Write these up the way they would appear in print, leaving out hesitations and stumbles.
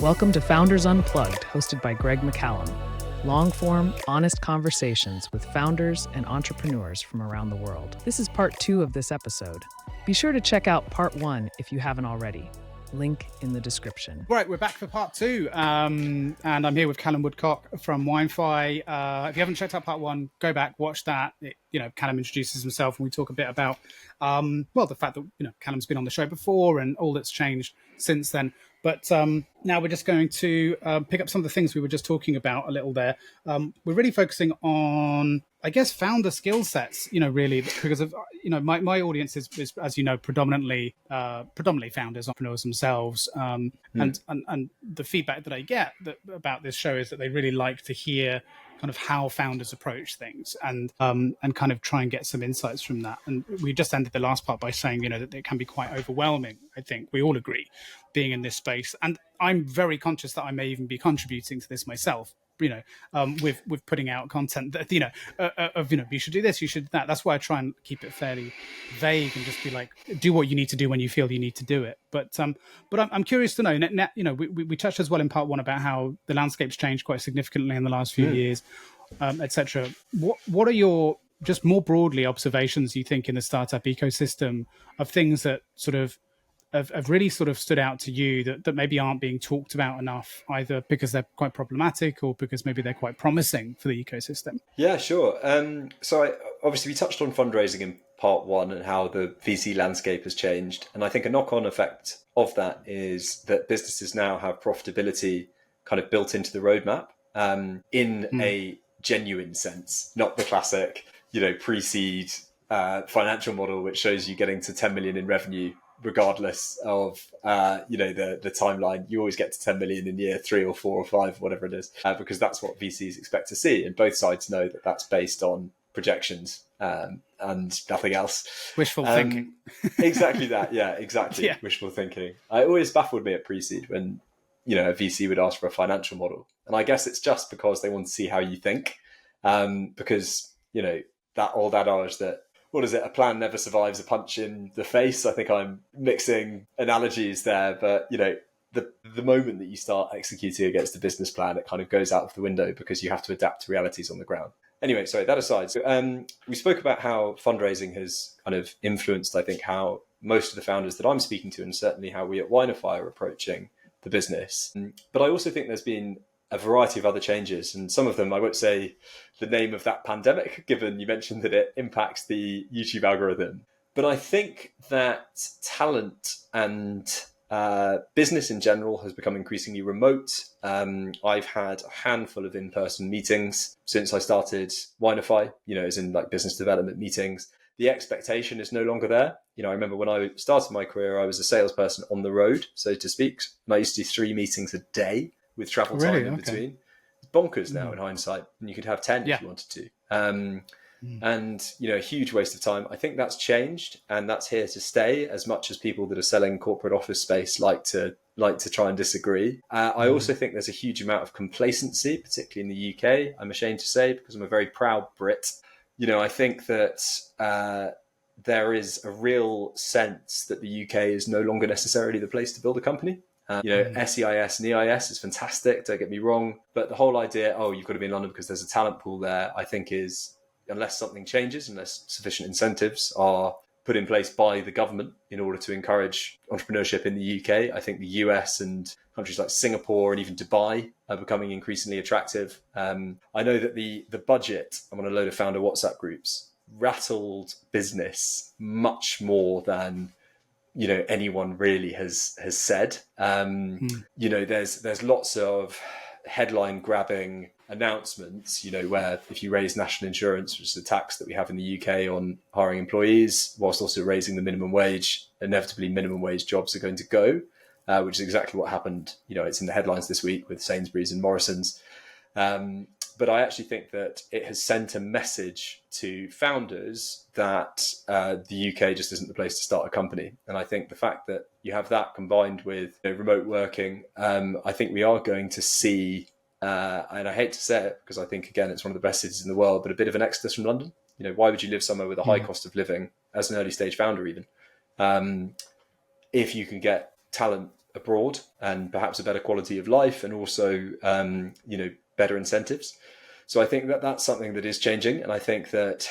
Welcome to Founders Unplugged, hosted by Greg McCallum. Long-form, honest conversations with founders and entrepreneurs from around the world. This is part 2 of this episode. Be sure to check out part 1 if you haven't already. Link in the description. Right, we're back for part 2, and I'm here with Callum Woodcock from WineFi. If you haven't checked out part 1, go back, watch that. Callum introduces himself, and we talk a bit about, the fact that Callum's been on the show before and all that's changed since then. But now we're just going to pick up some of the things we were just talking about a little there. We're really focusing on, I guess, founder skill sets, really, because of, my audience is as you know, predominantly founders, entrepreneurs themselves. And the feedback that I get about this show is that they really like to hear kind of how founders approach things and kind of try and get some insights from that. And we just ended the last part by saying, that it can be quite overwhelming. I think we all agree, being in this space. And I'm very conscious that I may even be contributing to this myself, with putting out content that, you should do this, you should that. That's why I try and keep it fairly vague and just be like, do what you need to do when you feel you need to do it. But I'm curious to know, we touched as well in part 1 about how the landscape's changed quite significantly in the last few years, etc. What are your, just more broadly, observations you think in the startup ecosystem of things that sort of have really sort of stood out to you that maybe aren't being talked about enough, either because they're quite problematic or because maybe they're quite promising for the ecosystem? Yeah, sure. Obviously we touched on fundraising in part 1 and how the VC landscape has changed. And I think a knock-on effect of that is that businesses now have profitability kind of built into the roadmap in a genuine sense, not the classic, pre-seed financial model, which shows you getting to 10 million in revenue regardless of the timeline. You always get to 10 million in year 3 or 4 or 5, whatever it is, because that's what VCs expect to see, and both sides know that that's based on projections and nothing else. Wishful thinking. Exactly that. Yeah, exactly. Yeah. Wishful thinking. It always baffled me at pre-seed when a VC would ask for a financial model, and I guess it's just because they want to see how you think, because that old adage that, what is it? A plan never survives a punch in the face. I think I'm mixing analogies there, but the moment that you start executing against a business plan, it kind of goes out of the window because you have to adapt to realities on the ground. Anyway, sorry, that aside. So, we spoke about how fundraising has kind of influenced, I think, how most of the founders that I'm speaking to, and certainly how we at WineFi are approaching the business. But I also think there's been a variety of other changes, and some of them, I won't say the name of that pandemic, given you mentioned that it impacts the YouTube algorithm. But I think that talent and business in general has become increasingly remote. I've had a handful of in-person meetings since I started WineFi, as in like business development meetings. The expectation is no longer there. I remember when I started my career, I was a salesperson on the road, so to speak, and I used to do 3 meetings a day with travel time in between. It's bonkers now in hindsight, and you could have 10 if you wanted to. And, a huge waste of time. I think that's changed, and that's here to stay, as much as people that are selling corporate office space like to try and disagree. I also think there's a huge amount of complacency, particularly in the UK, I'm ashamed to say, because I'm a very proud Brit. I think that there is a real sense that the UK is no longer necessarily the place to build a company. SEIS and EIS is fantastic, don't get me wrong, but the whole idea, you've got to be in London because there's a talent pool there, I think is, unless something changes, unless sufficient incentives are put in place by the government in order to encourage entrepreneurship in the UK, I think the US and countries like Singapore and even Dubai are becoming increasingly attractive. I know that the budget, I'm on a load of founder WhatsApp groups, rattled business much more than anyone really has said. There's lots of headline grabbing announcements, where if you raise national insurance, which is a tax that we have in the UK on hiring employees, whilst also raising the minimum wage, inevitably minimum wage jobs are going to go, which is exactly what happened. It's in the headlines this week with Sainsbury's and Morrison's. But I actually think that it has sent a message to founders that the UK just isn't the place to start a company. And I think the fact that you have that combined with remote working, I think we are going to see, and I hate to say it because I think, again, it's one of the best cities in the world, but a bit of an exodus from London. Why would you live somewhere with a high cost of living as an early stage founder even? If you can get talent abroad and perhaps a better quality of life, and also better incentives. So I think that that's something that is changing, and I think that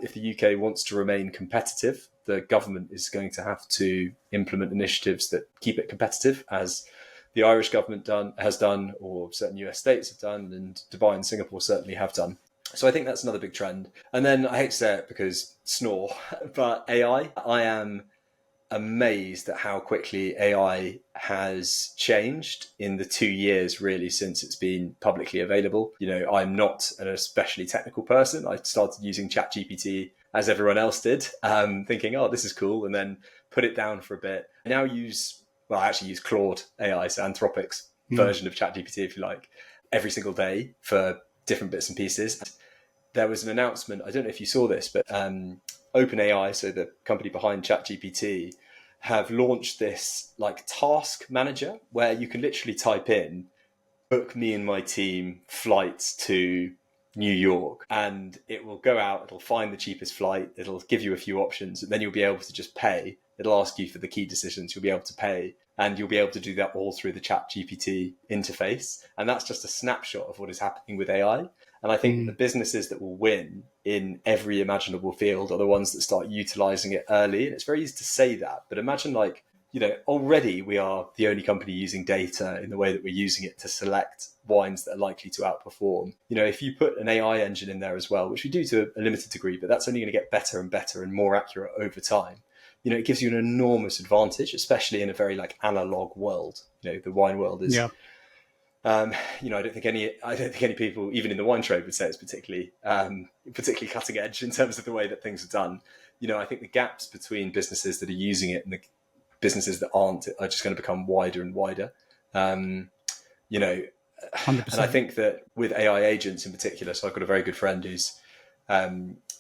if the UK wants to remain competitive, the government is going to have to implement initiatives that keep it competitive, as the Irish government has done, or certain US states have done, and Dubai and Singapore certainly have done. So I think that's another big trend. And then I hate to say it because snore, but AI, I am amazed at how quickly AI has changed in the 2 years really since it's been publicly available. I'm not an especially technical person. I started using ChatGPT as everyone else did, thinking, oh, this is cool, and then put it down for a bit. I now I actually use Claude AI, so Anthropic's version of ChatGPT, if you like, every single day for different bits and pieces. There was an announcement, I don't know if you saw this, but OpenAI, so the company behind ChatGPT, have launched this like task manager where you can literally type in, book me and my team flights to New York, and it will go out, it'll find the cheapest flight, it'll give you a few options, and then you'll be able to just pay. It'll ask you for the key decisions, you'll be able to pay, and you'll be able to do that all through the ChatGPT interface. And that's just a snapshot of what is happening with AI. And I think the businesses that will win in every imaginable field are the ones that start utilizing it early. And it's very easy to say that, but imagine already we are the only company using data in the way that we're using it to select wines that are likely to outperform. If you put an AI engine in there as well, which we do to a limited degree, but that's only going to get better and better and more accurate over time. It gives you an enormous advantage, especially in a very analog world. The wine world is, I don't think any people, even in the wine trade, would say it's particularly cutting edge in terms of the way that things are done. I think the gaps between businesses that are using it and the businesses that aren't are just going to become wider and wider. 100%. And I think that with AI agents in particular, so I've got a very good friend who's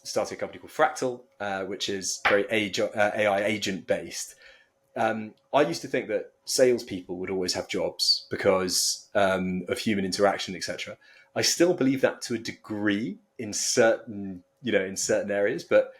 started a company called Fractal, which is very AI agent based. I used to think that salespeople would always have jobs because of human interaction, etc. I still believe that to a degree in certain areas, but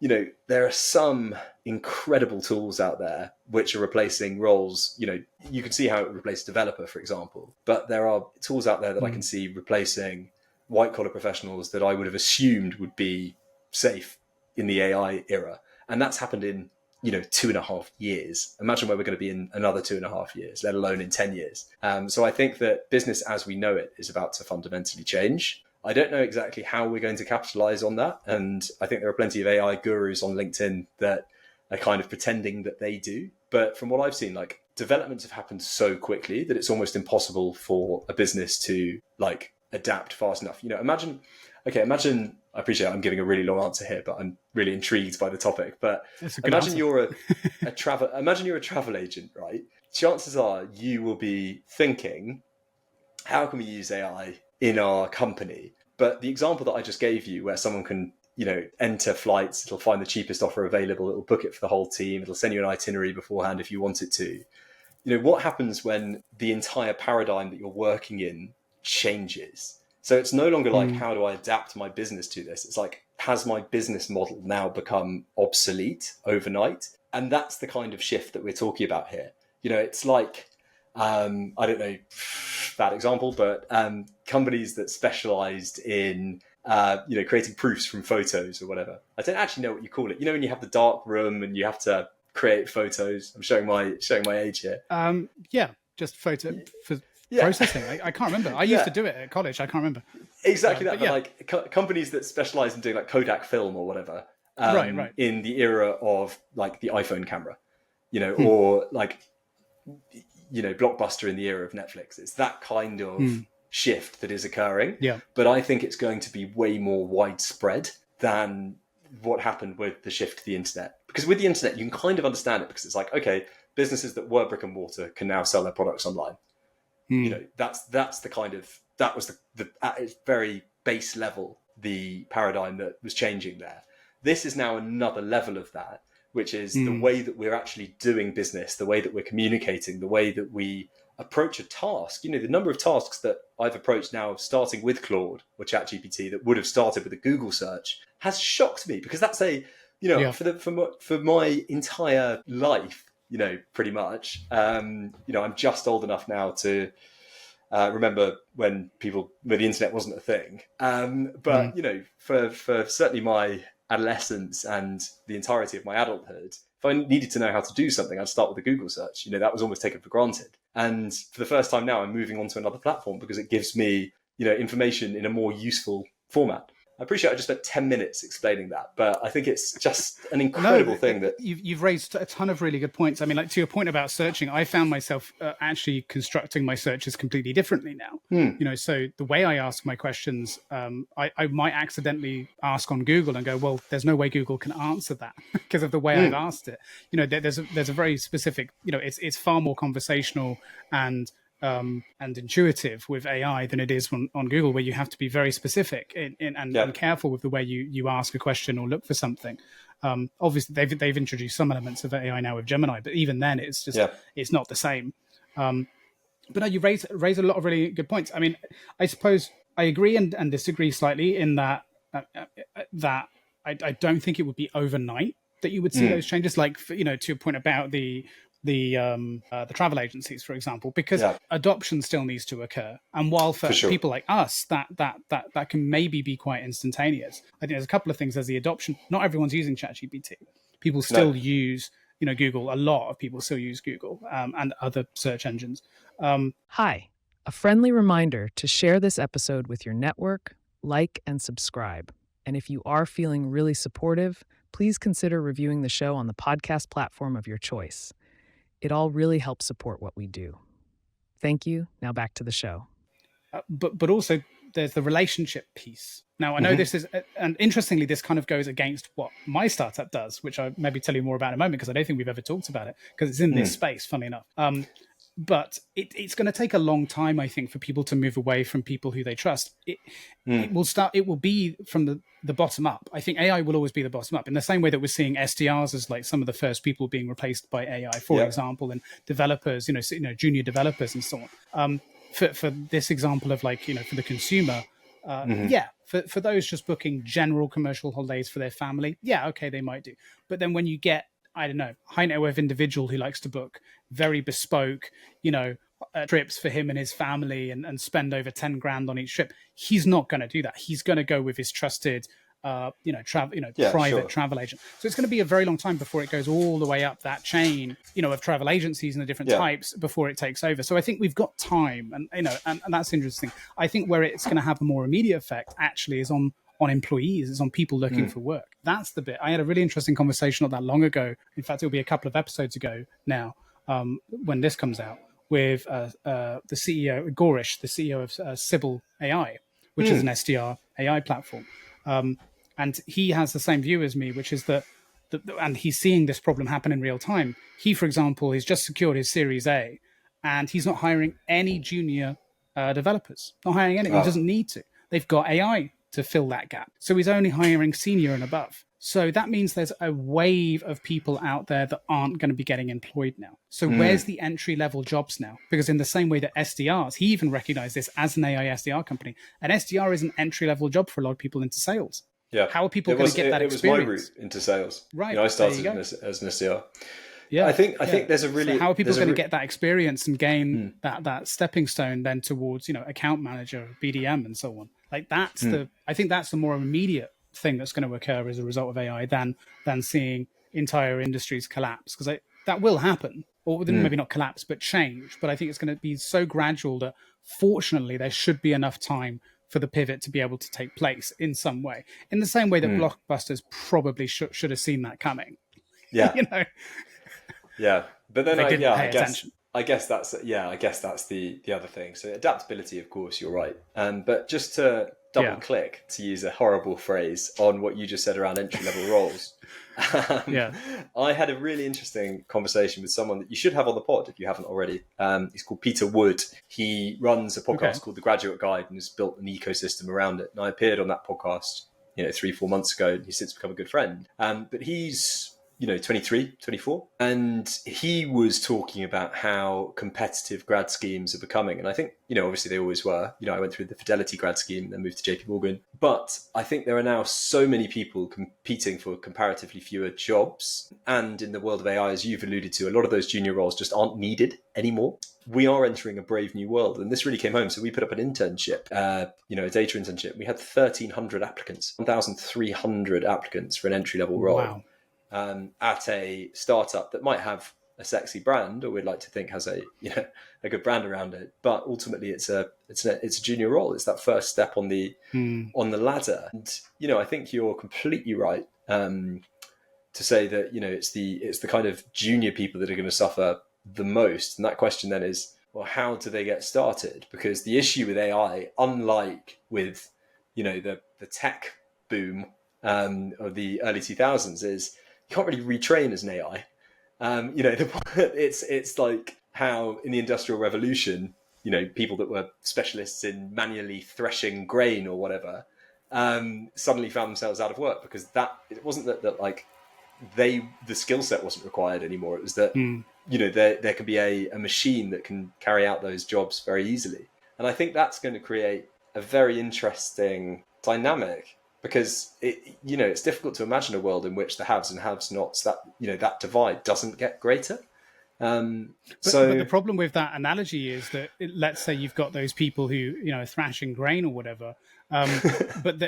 there are some incredible tools out there which are replacing roles. You can see how it would replace a developer, for example, but there are tools out there that I can see replacing white collar professionals that I would have assumed would be safe in the AI era. And that's happened in 2.5 years. Imagine where we're going to be in another 2.5 years, let alone in 10 years. So I think that business as we know it is about to fundamentally change. I don't know exactly how we're going to capitalize on that. And I think there are plenty of AI gurus on LinkedIn that are kind of pretending that they do. But from what I've seen, developments have happened so quickly that it's almost impossible for a business to adapt fast enough. Imagine, I appreciate I'm giving a really long answer here, but I'm really intrigued by the topic. But imagine you're a travel agent, right? Chances are you will be thinking, how can we use AI in our company? But the example that I just gave you, where someone can, enter flights, it'll find the cheapest offer available, it'll book it for the whole team, it'll send you an itinerary beforehand if you want it to. What happens when the entire paradigm that you're working in changes? So it's no longer how do I adapt my business to this? It's has my business model now become obsolete overnight? And that's the kind of shift that we're talking about here. It's I don't know, bad example, but companies that specialized in, creating proofs from photos or whatever. I don't actually know what you call it. When you have the dark room and you have to create photos. I'm showing my age here. Just photo for processing. I can't remember. I used to do it at college. I can't remember. Exactly that. But companies that specialize in doing Kodak film or whatever. Right. In the era of the iPhone camera, or Blockbuster in the era of Netflix. It's that kind of shift that is occurring. Yeah. But I think it's going to be way more widespread than what happened with the shift to the internet. Because with the internet, you can kind of understand it because it's okay, businesses that were brick and mortar can now sell their products online. That's the kind of, that was the at its very base level, the paradigm that was changing there. This is now another level of that, which is the way that we're actually doing business, the way that we're communicating, the way that we approach a task. The number of tasks that I've approached now, starting with Claude or ChatGPT, that would have started with a Google search, has shocked me, because that's for my entire life, pretty much. I'm just old enough now to remember when the internet wasn't a thing. But for certainly my adolescence and the entirety of my adulthood, if I needed to know how to do something, I'd start with a Google search. That was almost taken for granted. And for the first time now, I'm moving on to another platform because it gives me, information in a more useful format. I appreciate I just spent 10 minutes explaining that, but I think it's just an incredible thing that you've raised a ton of really good points. I mean, like to your point about searching, I found myself actually constructing my searches completely differently now. So the way I ask my questions, I might accidentally ask on Google and go, well, there's no way Google can answer that because of the way I've asked it. There's a very specific, it's far more conversational and intuitive with AI than it is on Google, where you have to be very specific and careful with the way you ask a question or look for something. Obviously, they've introduced some elements of AI now with Gemini, but even then, it's just it's not the same. But no, you raise a lot of really good points. I mean, I suppose I agree and disagree slightly in that I don't think it would be overnight that you would see those changes. Like to your point about the travel agencies, for example, because adoption still needs to occur. And while for people like us, that can maybe be quite instantaneous. I think there's a couple of things. There's the adoption. Not everyone's using ChatGPT. People still use, Google. A lot of people still use Google and other search engines. Hi, a friendly reminder to share this episode with your network, like and subscribe. And if you are feeling really supportive, please consider reviewing the show on the podcast platform of your choice. It all really helps support what we do. Thank you. Now back to the show. But also there's the relationship piece. Now I know this is, and interestingly, this kind of goes against what my startup does, which I'll maybe tell you more about in a moment, because I don't think we've ever talked about it, because it's in this space, funnily enough. But it's going to take a long time, I think, for people to move away from people who they trust. It will be from the bottom up. I think AI will always be the bottom up, in the same way that we're seeing SDRs as like some of the first people being replaced by AI, for example, and developers, junior developers and so on. For this example of like, for the consumer, for those just booking general commercial holidays for their family, okay, they might do. But then when you get, I don't know, high net worth individual who likes to book very bespoke, trips for him and his family and spend over 10 grand on each trip, he's not going to do that. He's going to go with his trusted, private travel agent. So it's going to be a very long time before it goes all the way up that chain, of travel agencies and the different types before it takes over. So I think we've got time, and that's interesting. I think where it's going to have a more immediate effect actually is on employees, is on people looking for work. That's the bit. I had a really interesting conversation not that long ago. In fact, it'll be a couple of episodes ago now, when this comes out, with the CEO, Gorish, the CEO of Sybil AI, which is an SDR AI platform. And he has the same view as me, which is that, and he's seeing this problem happen in real time. He, for example, has just secured his Series A, and he's not hiring any junior developers, not hiring any. He doesn't need to. They've got AI to fill that gap. So he's only hiring senior and above. So that means there's a wave of people out there that aren't going to be getting employed now. So where's the entry-level jobs now? Because in the same way that SDRs, he even recognized this as an AI SDR company, an SDR is an entry-level job for a lot of people into sales. Yeah. How are people going to get that experience? It was my route into sales. Right. I started as an SDR. Yeah, I think there's a really... So how are people going to get that experience and gain that stepping stone then towards, account manager, BDM and so on? Like that's I think that's the more immediate thing that's going to occur as a result of AI than seeing entire industries collapse, because that will happen, or maybe not collapse, but change. But I think it's going to be so gradual that fortunately there should be enough time for the pivot to be able to take place in some way, in the same way that blockbusters probably should have seen that coming. Yeah. Yeah. But then I guess that's the other thing. So adaptability, of course, you're right. But just to double click, to use a horrible phrase, on what you just said around entry-level roles. I had a really interesting conversation with someone that you should have on the pod if you haven't already. He's called Peter Wood. He runs a podcast called The Graduate Guide and has built an ecosystem around it. And I appeared on that podcast, 3-4 months ago, and he's since become a good friend. But he's 23, 24. And he was talking about how competitive grad schemes are becoming. And I think, obviously they always were. I went through the Fidelity grad scheme, then moved to JP Morgan. But I think there are now so many people competing for comparatively fewer jobs. And in the world of AI, as you've alluded to, a lot of those junior roles just aren't needed anymore. We are entering a brave new world. And this really came home. So we put up an internship, a data internship. We had 1,300 applicants, 1,300 applicants for an entry-level role. Wow. At a startup that might have a sexy brand, or we'd like to think has a good brand around it, but ultimately it's a junior role. It's that first step on the ladder. And I think you're completely right to say that it's the kind of junior people that are going to suffer the most. And that question then is, well, how do they get started? Because the issue with AI, unlike with the tech boom of the early 2000s, is you can't really retrain as an AI. It's like how in the Industrial Revolution, people that were specialists in manually threshing grain or whatever, suddenly found themselves out of work because it wasn't that like the skill set wasn't required anymore. It was that there can be a machine that can carry out those jobs very easily, and I think that's going to create a very interesting dynamic. Because it's difficult to imagine a world in which the haves and have-nots, that divide doesn't get greater. But the problem with that analogy is that let's say you've got those people who are thrashing grain or whatever, but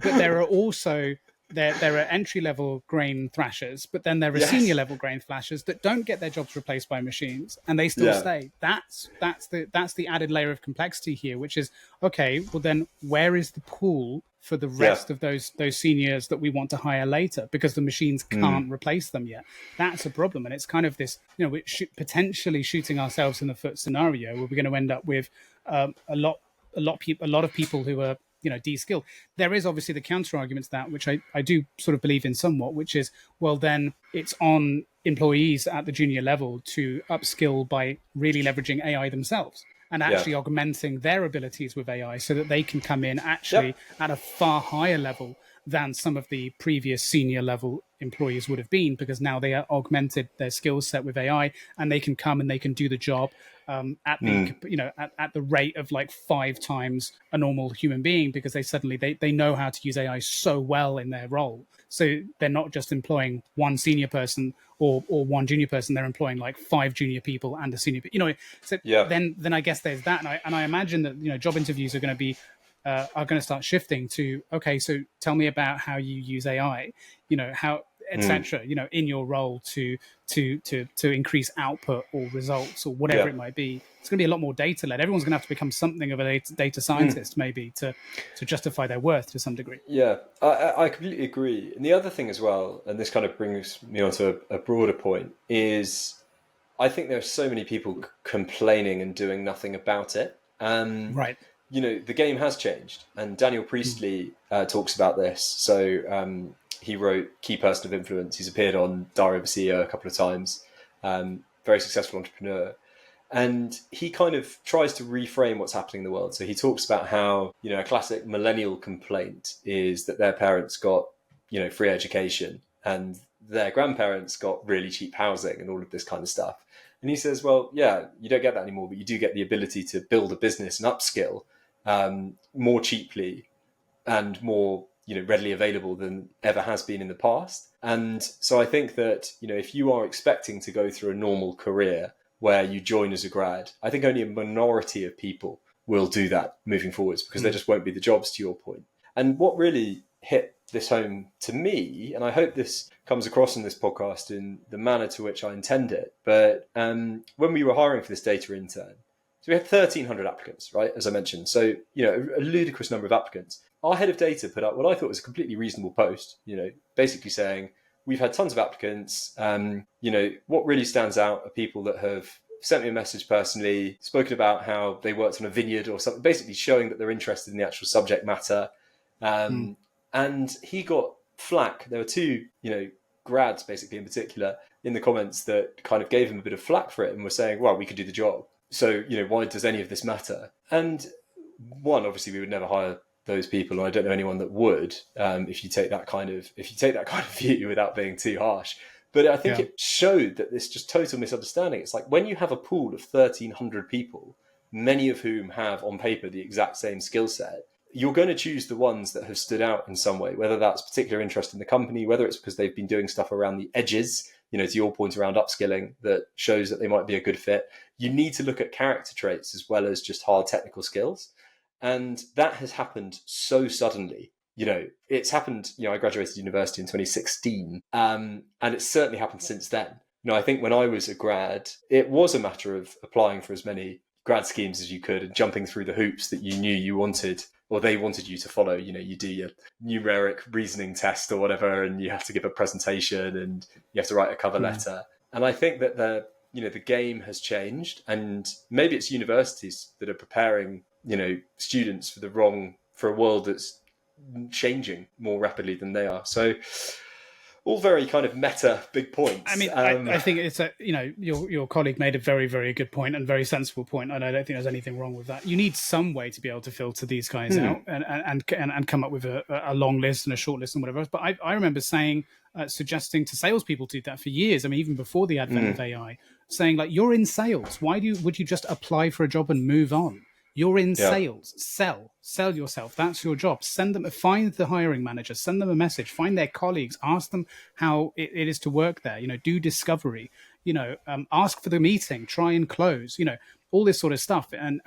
there are also there are entry-level grain thrashers, but then there are senior-level grain thrashers that don't get their jobs replaced by machines, and they still stay. That's the added layer of complexity here, which is, okay, well then where is the pool for the rest of those seniors that we want to hire later, because the machines can't replace them yet? That's a problem, and it's kind of this, we're potentially shooting ourselves in the foot scenario where we're going to end up with a lot of people who are de-skilled. There is obviously the counter argument to that, which I do sort of believe in somewhat, which is, well, then it's on employees at the junior level to upskill by really leveraging AI themselves and actually augmenting their abilities with AI so that they can come in actually at a far higher level than some of the previous senior level employees would have been, because now they are augmented their skill set with AI and they can come and they can do the job at the rate of like 5 times a normal human being, because they know how to use AI so well in their role. So they're not just employing one senior person or one junior person, they're employing like 5 junior people and a senior, then I guess there's that. And I imagine that, job interviews are going to start shifting to, okay, so tell me about how you use AI, how, etc. In your role to increase output or results or whatever it might be. It's going to be a lot more data led. Everyone's going to have to become something of a data scientist, maybe, to justify their worth to some degree. Yeah, I completely agree. And the other thing as well, and this kind of brings me on to a broader point, is I think there are so many people complaining and doing nothing about it. Right. The game has changed, and Daniel Priestley talks about this. So he wrote Key Person of Influence. He's appeared on Diary of a CEO a couple of times. Very successful entrepreneur. And he kind of tries to reframe what's happening in the world. So he talks about how, a classic millennial complaint is that their parents got, free education and their grandparents got really cheap housing and all of this kind of stuff. And he says, well, yeah, you don't get that anymore, but you do get the ability to build a business and upskill more cheaply and more readily available than ever has been in the past. And so I think that, if you are expecting to go through a normal career where you join as a grad, I think only a minority of people will do that moving forwards, because there just won't be the jobs, to your point. And what really hit this home to me, and I hope this comes across in this podcast in the manner to which I intend it, but when we were hiring for this data intern, so we had 1,300 applicants, right, as I mentioned. So, a ludicrous number of applicants. Our head of data put up what I thought was a completely reasonable post, basically saying, we've had tons of applicants. What really stands out are people that have sent me a message personally, spoken about how they worked on a vineyard or something, basically showing that they're interested in the actual subject matter. And he got flack. There were 2, grads basically in particular in the comments that kind of gave him a bit of flack for it and were saying, well, we could do the job. So, why does any of this matter? And one, obviously we would never hire those people, and I don't know anyone that would, if you take that kind of view without being too harsh. But I think it showed that this just total misunderstanding. It's like when you have a pool of 1,300 people, many of whom have on paper the exact same skill set, you're going to choose the ones that have stood out in some way, whether that's particular interest in the company, whether it's because they've been doing stuff around the edges, to your point around upskilling, that shows that they might be a good fit. You need to look at character traits as well as just hard technical skills. And that has happened so suddenly. It's happened, I graduated university in 2016, and it's certainly happened since then. I think when I was a grad, it was a matter of applying for as many grad schemes as you could and jumping through the hoops that you knew you wanted, or they wanted you to follow. You do your numeric reasoning test or whatever, and you have to give a presentation and you have to write a cover letter. And I think that the game has changed, and maybe it's universities that are preparing, students for a world that's changing more rapidly than they are. So all very kind of meta big points. I mean, I think it's your colleague made a very, very good point and very sensible point, and I don't think there's anything wrong with that. You need some way to be able to filter these guys out and come up with a long list and a short list and whatever else. But I remember suggesting to salespeople to do that for years. I mean, even before the advent of AI, saying like, you're in sales. Would you just apply for a job and move on? You're in sales. Sell yourself. That's your job. Find the hiring manager, send them a message, find their colleagues, ask them how it is to work there, do discovery, ask for the meeting, try and close, all this sort of stuff. And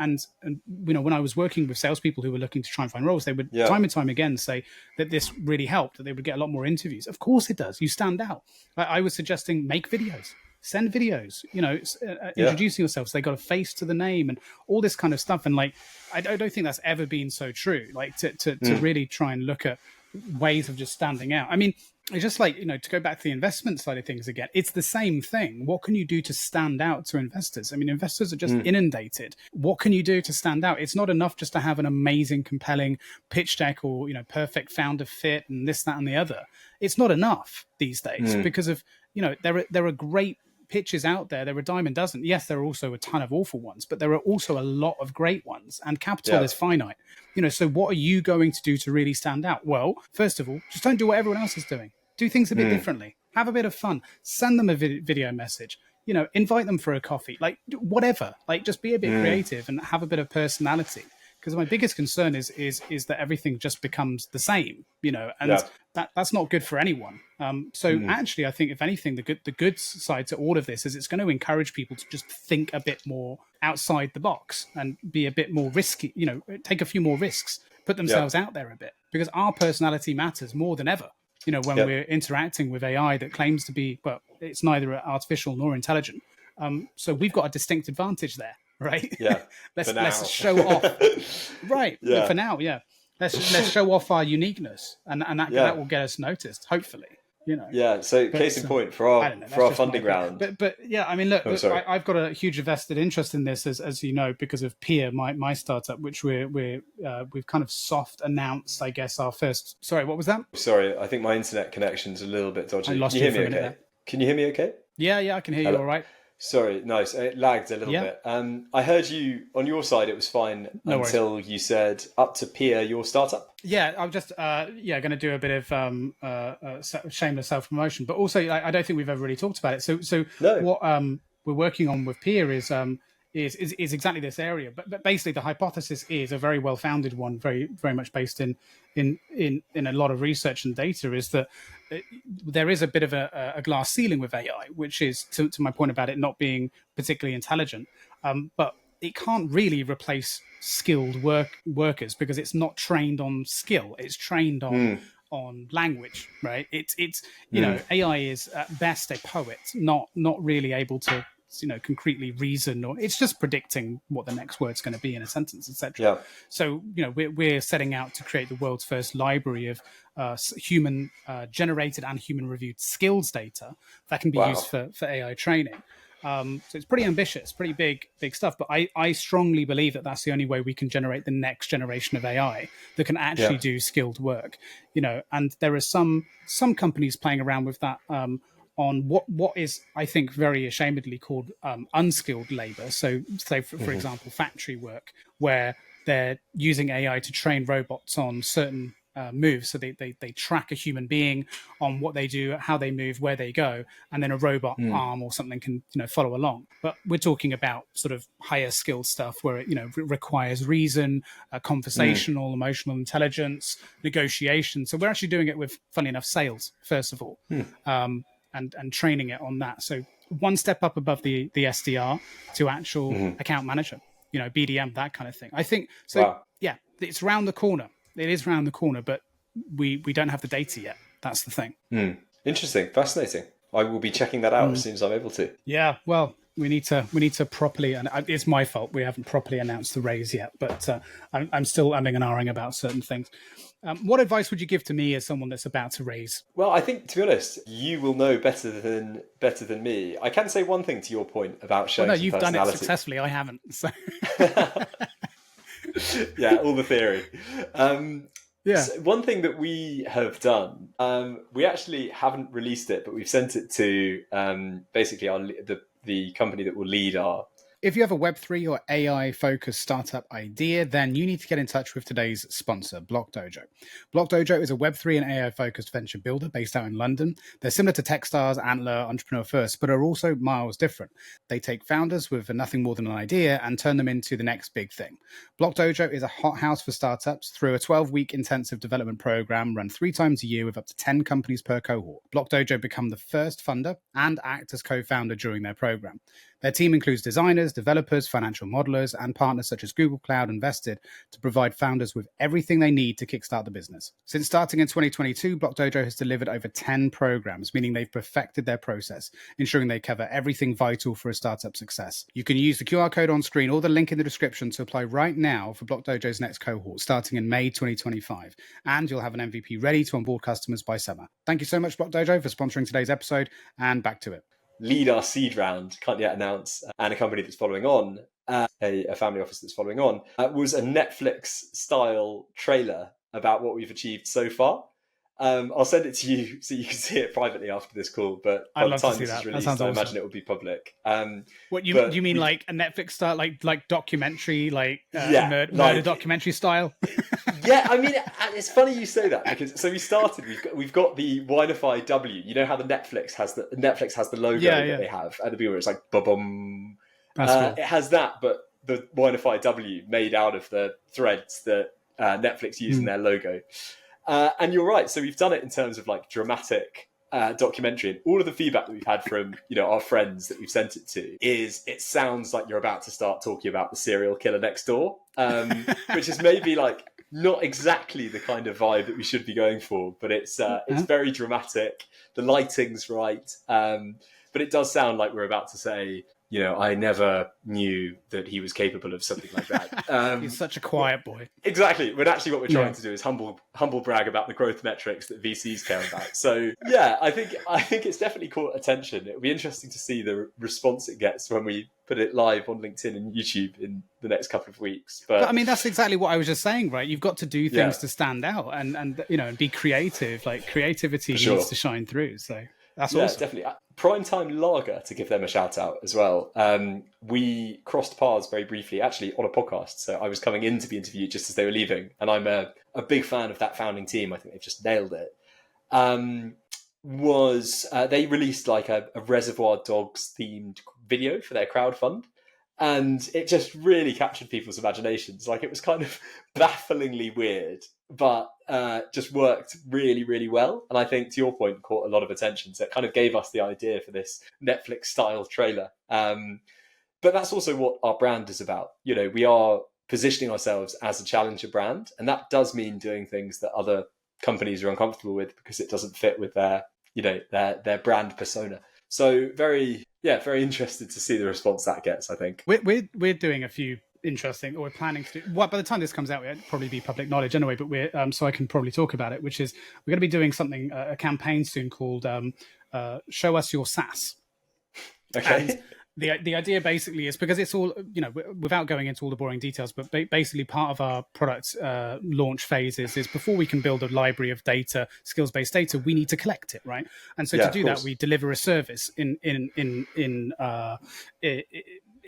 when I was working with salespeople who were looking to try and find roles, they would time and time again say that this really helped, that they would get a lot more interviews. Of course it does. You stand out. I was suggesting make videos. Send videos, introducing yourself so they got a face to the name and all this kind of stuff. And like, I don't think that's ever been so true. Like to really try and look at ways of just standing out. I mean, it's just like, to go back to the investment side of things again, it's the same thing. What can you do to stand out to investors? I mean, investors are just inundated. What can you do to stand out? It's not enough just to have an amazing, compelling pitch deck or, perfect founder fit and this, that, and the other. It's not enough these days because of, there are great pitches out there. There are a dime a dozen. Yes, there are also a ton of awful ones, but there are also a lot of great ones, and capital is finite. So what are you going to do to really stand out? Well, first of all, just don't do what everyone else is doing. Do things a bit differently. Have a bit of fun. Send them a video message. Invite them for a coffee. Like whatever. Like just be a bit creative and have a bit of personality. Because my biggest concern is that everything just becomes the same, and that's not good for anyone. Actually, I think if anything, the good side to all of this is it's going to encourage people to just think a bit more outside the box and be a bit more risky, take a few more risks, put themselves out there a bit, because our personality matters more than ever. When we're interacting with AI that claims to be, well, it's neither artificial nor intelligent. So we've got a distinct advantage there. Right. Yeah. let's show off. Right. Yeah. For now. Yeah. Let's show off our uniqueness, and that will get us noticed. Hopefully. Yeah. So case in point for our funding round. But yeah, I mean, look, I've got a huge vested interest in this, as you know, because of Peer, my startup, which we've kind of soft announced, I guess, our first. Sorry, what was that? Sorry, I think my internet connection's a little bit dodgy. I lost you for a minute there. Can you hear me? Okay. Yeah, I can hear you all right. Sorry, nice. It lagged a little bit. I heard you on your side. It was fine until you said up to Peer, your startup. Yeah, I'm just going to do a bit of shameless self promotion, but also I don't think we've ever really talked about it. So what we're working on with Peer is exactly this area. But basically, the hypothesis is a very well founded one, very very much based in a lot of research and data. Is that there is a bit of a glass ceiling with AI, which is to my point about it not being particularly intelligent, but it can't really replace skilled workers because it's not trained on skill. It's trained on language, right? It's AI is at best a poet, not really able to concretely reason, or it's just predicting what the next word's going to be in a sentence, etc. So we're setting out to create the world's first library of human generated and human reviewed skills data that can be used for AI training. So it's pretty ambitious, pretty big stuff. But I strongly believe that that's the only way we can generate the next generation of AI that can actually do skilled work. And there are some companies playing around with that on what is, I think, very ashamedly called unskilled labor. So, say for example, factory work, where they're using AI to train robots on certain move. So they track a human being on what they do, how they move, where they go, and then a robot arm or something can follow along. But we're talking about sort of higher skill stuff where it requires reason, conversational, emotional intelligence, negotiation. So we're actually doing it with, funny enough, sales first of all, and training it on that. So one step up above the SDR to actual account manager, BDM, that kind of thing. I think so. Wow. Yeah, it's round the corner. It is round the corner, but we don't have the data yet. That's the thing. Interesting, fascinating. I will be checking that out as soon as I'm able to. Yeah, well, we need to properly, and it's my fault we haven't properly announced the raise yet, but I'm still umming and ahhing about certain things. What advice would you give to me as someone that's about to raise? Well, I think, to be honest, you will know better than me. I can say one thing to your point about showing. Well, no, you've done it successfully. I haven't. So. Yeah, all the theory. So one thing that we have done, we actually haven't released it, but we've sent it to basically the company that will lead our. If you have a Web3 or AI-focused startup idea, then you need to get in touch with today's sponsor, Dojo. Dojo is a Web3 and AI-focused venture builder based out in London. They're similar to Techstars, Antler, Entrepreneur First, but are also miles different. They take founders with nothing more than an idea and turn them into the next big thing. Dojo is a hothouse for startups through a 12-week intensive development program run 3 times a year with up to 10 companies per cohort. Dojo become the first funder and act as co-founder during their program. Their team includes designers, developers, financial modelers, and partners such as Google Cloud and Vested to provide founders with everything they need to kickstart the business. Since starting in 2022, Dojo has delivered over 10 programs, meaning they've perfected their process, ensuring they cover everything vital for a startup success. You can use the QR code on screen or the link in the description to apply right now for Dojo's next cohort, starting in May 2025. And you'll have an MVP ready to onboard customers by summer. Thank you so much, Dojo, for sponsoring today's episode, and back to it. Lead our seed round, can't yet announce, and a company that's following on, a family office that's following on, was a Netflix-style trailer about what we've achieved so far. I'll send it to you so you can see it privately after this call, but by the time this is released, I imagine it will be public. What you mean, like a Netflix style, like documentary, murder documentary style? Yeah, I mean, it's funny you say that because we started. We've got the WineFi W. You know how the Netflix has the logo that they have at the beginning. It's like ba-bum. Cool. It has that, but the WineFi W made out of the threads that Netflix use in their logo. And you're right. So we've done it in terms of like dramatic documentary, and all of the feedback that we've had from our friends that we've sent it to is it sounds like you're about to start talking about the serial killer next door, which is maybe like not exactly the kind of vibe that we should be going for, but it's very dramatic. The lighting's right, but it does sound like we're about to say, I never knew that he was capable of something like that. He's such a quiet boy. Exactly. But actually what we're trying to do is humble brag about the growth metrics that VCs care about. So yeah, I think it's definitely caught attention. It'll be interesting to see the response it gets when we put it live on LinkedIn and YouTube in the next couple of weeks. But I mean, that's exactly what I was just saying, right? You've got to do things to stand out and be creative. Like creativity needs to shine through. So that's awesome. Definitely. Primetime Lager, to give them a shout out as well. We crossed paths very briefly, actually, on a podcast. So I was coming in to be interviewed just as they were leaving. And I'm a big fan of that founding team. I think they've just nailed it. They released like a Reservoir Dogs themed video for their crowdfund. And it just really captured people's imaginations. Like it was kind of bafflingly weird, but just worked really, really well. And I think, to your point, caught a lot of attention. So it kind of gave us the idea for this Netflix-style trailer. But that's also what our brand is about. We are positioning ourselves as a challenger brand. And that does mean doing things that other companies are uncomfortable with because it doesn't fit with their brand persona. So very interested to see the response that gets, I think. We're doing a few interesting, or we're planning to do, by the time this comes out, it'll probably be public knowledge anyway, but we're so I can probably talk about it, which is we're going to be doing something, a campaign soon called Show Us Your SaaS. Okay. And the idea basically is, because it's all, without going into all the boring details, but basically part of our product launch phases is before we can build a library of data, skills-based data, we need to collect it, right? And so to do that, we deliver a service in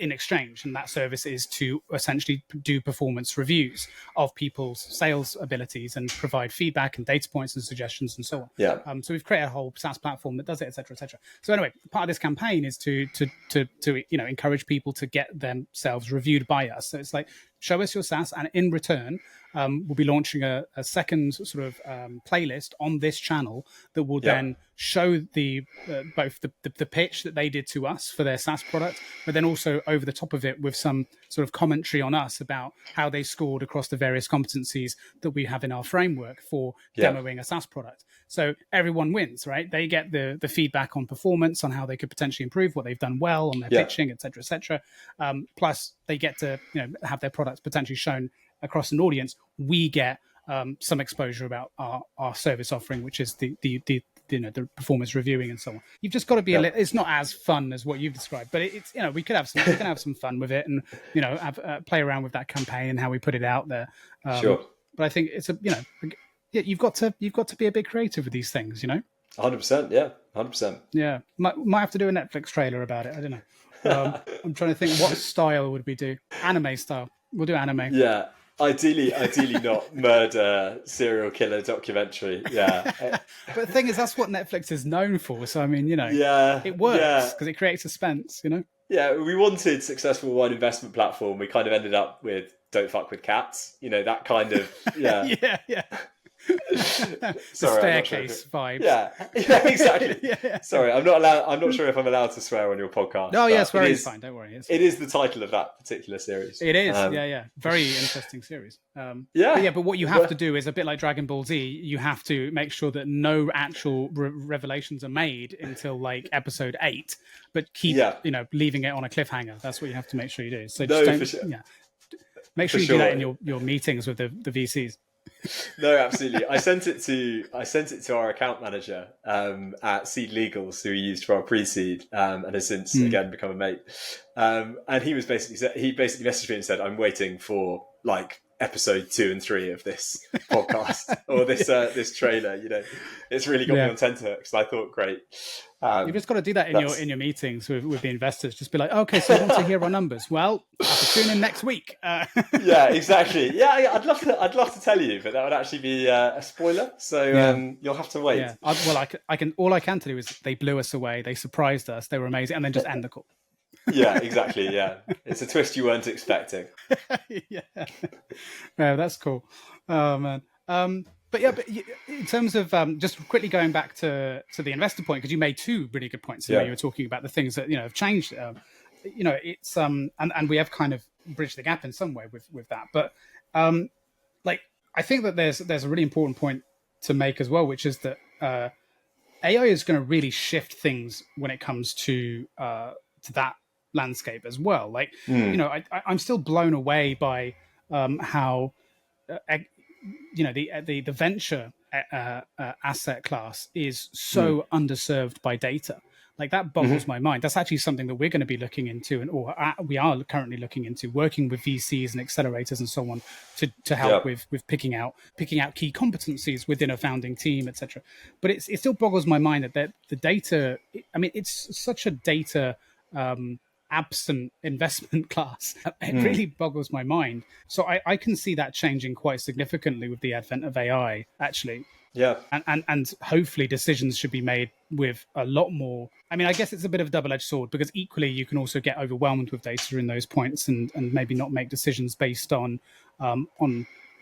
in exchange. And that service is to essentially do performance reviews of people's sales abilities and provide feedback and data points and suggestions and so on. Yeah. So we've created a whole SaaS platform that does it, et cetera, et cetera. So anyway, part of this campaign is to encourage people to get themselves reviewed by us. So it's like, show us your SaaS, and in return, we'll be launching a second sort of playlist on this channel that will then show both the pitch that they did to us for their SaaS product, but then also over the top of it with some sort of commentary on us about how they scored across the various competencies that we have in our framework for demoing a SaaS product. So everyone wins, right? They get the feedback on performance, on how they could potentially improve, what they've done well on their pitching, et cetera, et cetera. Plus they get to have their products potentially shown across an audience. We get some exposure about our service offering, which is the performance reviewing and so on. You've just got to be it's not as fun as what you've described, but it's we can have some fun with it, and play around with that campaign and how we put it out there. Sure. But I think it's you've got to be a bit creative with these things, 100%. Yeah. 100%. Yeah. Might have to do a Netflix trailer about it. I don't know. I'm trying to think, what style would we do? Anime style. We'll do anime. Yeah. Ideally not murder, serial killer documentary. Yeah. But the thing is, that's what Netflix is known for. So, I mean, it works because it creates suspense, Yeah, we wanted successful wine investment platform. We kind of ended up with Don't Fuck with Cats. That kind of, yeah. Sorry, staircase vibes. Yeah, exactly. Sorry, I'm not sure if I'm allowed to swear on your podcast. No, yeah, swearing is fine. Don't worry. It is the title of that particular series. It is. Very interesting series. But what you have to do is a bit like Dragon Ball Z. You have to make sure that no actual revelations are made until like episode 8, but keep leaving it on a cliffhanger. That's what you have to make sure you do. So for sure. Make sure you do that in your meetings with the VCs. No, absolutely. I sent it to our account manager at Seed Legals, who we used for our pre-seed, and has since again become a mate. And he basically messaged me and said, "I'm waiting for like episode 2 and 3 of this podcast or this trailer." It's really got me on tenterhooks. I thought, great. You've just got to do that in your meetings with the investors. Just be like, okay, so you want to hear our numbers? Well, have to tune in next week. Yeah, exactly. Yeah, I'd love to tell you, but that would actually be a spoiler. So you'll have to wait. Yeah. I can. All I can tell you is they blew us away. They surprised us. They were amazing, and then just end the call. Yeah, exactly. Yeah, it's a twist you weren't expecting. Yeah, that's cool. Oh man. But in terms of just quickly going back to the investor point, because you made 2 really good points. You were talking about the things that have changed. It's and we have kind of bridged the gap in some way with that. But I think that there's a really important point to make as well, which is that AI is going to really shift things when it comes to that landscape as well. I'm still blown away by how the venture asset class is so underserved by data. Like that boggles my mind. That's actually something that we're going to be looking into, we are currently looking into, working with VCs and accelerators and so on to help with picking out key competencies within a founding team, etc. But it still boggles my mind that the data. I mean, it's such a data absent investment class. It really boggles my mind. So I can see that changing quite significantly with the advent of AI, actually. Yeah. And hopefully decisions should be made with a lot more. I mean, I guess it's a bit of a double-edged sword, because equally you can also get overwhelmed with data in those points and maybe not make decisions based on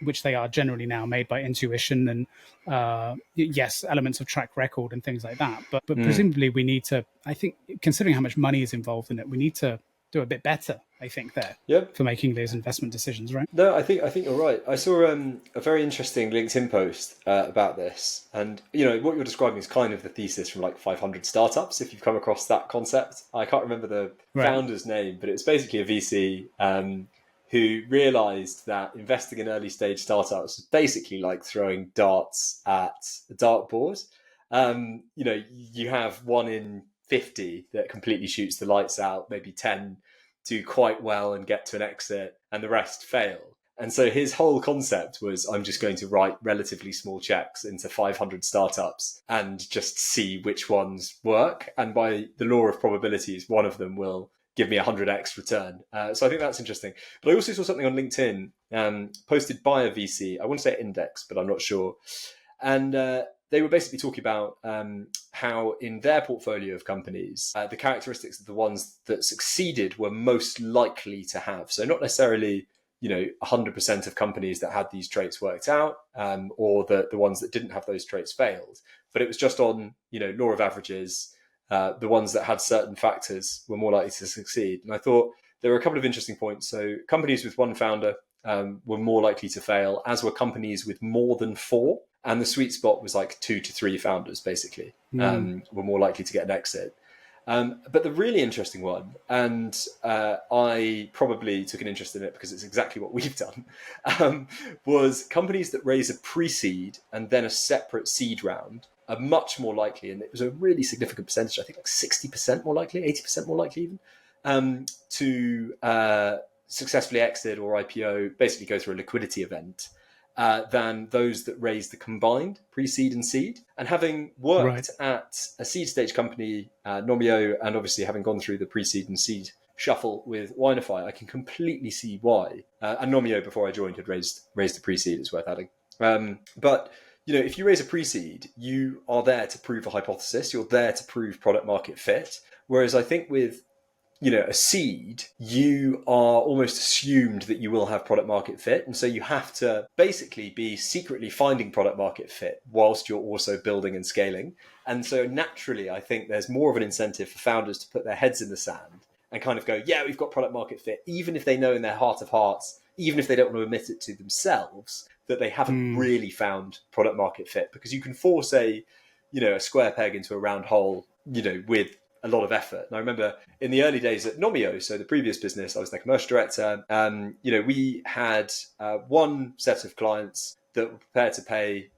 which they are generally now made by intuition and elements of track record and things like that. But presumably we need to, I think, considering how much money is involved in it, we need to do a bit better, I think, for making those investment decisions, right? No, I think you're right. I saw a very interesting LinkedIn post about this, and what you're describing is kind of the thesis from like 500 startups. If you've come across that concept, I can't remember the founder's name, but it was basically a VC who realized that investing in early stage startups was basically like throwing darts at a dartboard. You have 1 in 50 that completely shoots the lights out, maybe 10 do quite well and get to an exit, and the rest fail. And so his whole concept was, I'm just going to write relatively small checks into 500 startups and just see which ones work. And by the law of probabilities, one of them will give me 100x return. So I think that's interesting. But I also saw something on LinkedIn posted by a VC. I want to say Index, but I'm not sure. And they were basically talking about how in their portfolio of companies, the characteristics of the ones that succeeded were most likely to have. So not necessarily 100% of companies that had these traits worked out, or the ones that didn't have those traits failed. But it was just on, law of averages. The ones that had certain factors were more likely to succeed. And I thought there were a couple of interesting points. So companies with one founder were more likely to fail, as were companies with more than 4. And the sweet spot was like 2 to 3 founders, basically, were more likely to get an exit. But the really interesting one, and I probably took an interest in it because it's exactly what we've done, was companies that raise a pre-seed and then a separate seed round are much more likely, and it was a really significant percentage, I think like 60% more likely, 80% more likely even, to successfully exit or IPO, basically go through a liquidity event, than those that raise the combined pre-seed and seed. And having worked at a seed stage company, Nomio, and obviously having gone through the pre-seed and seed shuffle with WineFi, I can completely see why. And Nomio, before I joined, had raised the pre-seed, it's worth adding. But if you raise a pre-seed, you are there to prove a hypothesis. You're there to prove product market fit. Whereas I think with a seed, you are almost assumed that you will have product market fit. And so you have to basically be secretly finding product market fit whilst you're also building and scaling. And so naturally, I think there's more of an incentive for founders to put their heads in the sand and kind of go, yeah, we've got product market fit, even if they know in their heart of hearts, even if they don't want to admit it to themselves, that they haven't really found product market fit. Because you can force a square peg into a round hole, with a lot of effort. And I remember in the early days at Nomio, so the previous business, I was their commercial director. We had one set of clients that were prepared to pay,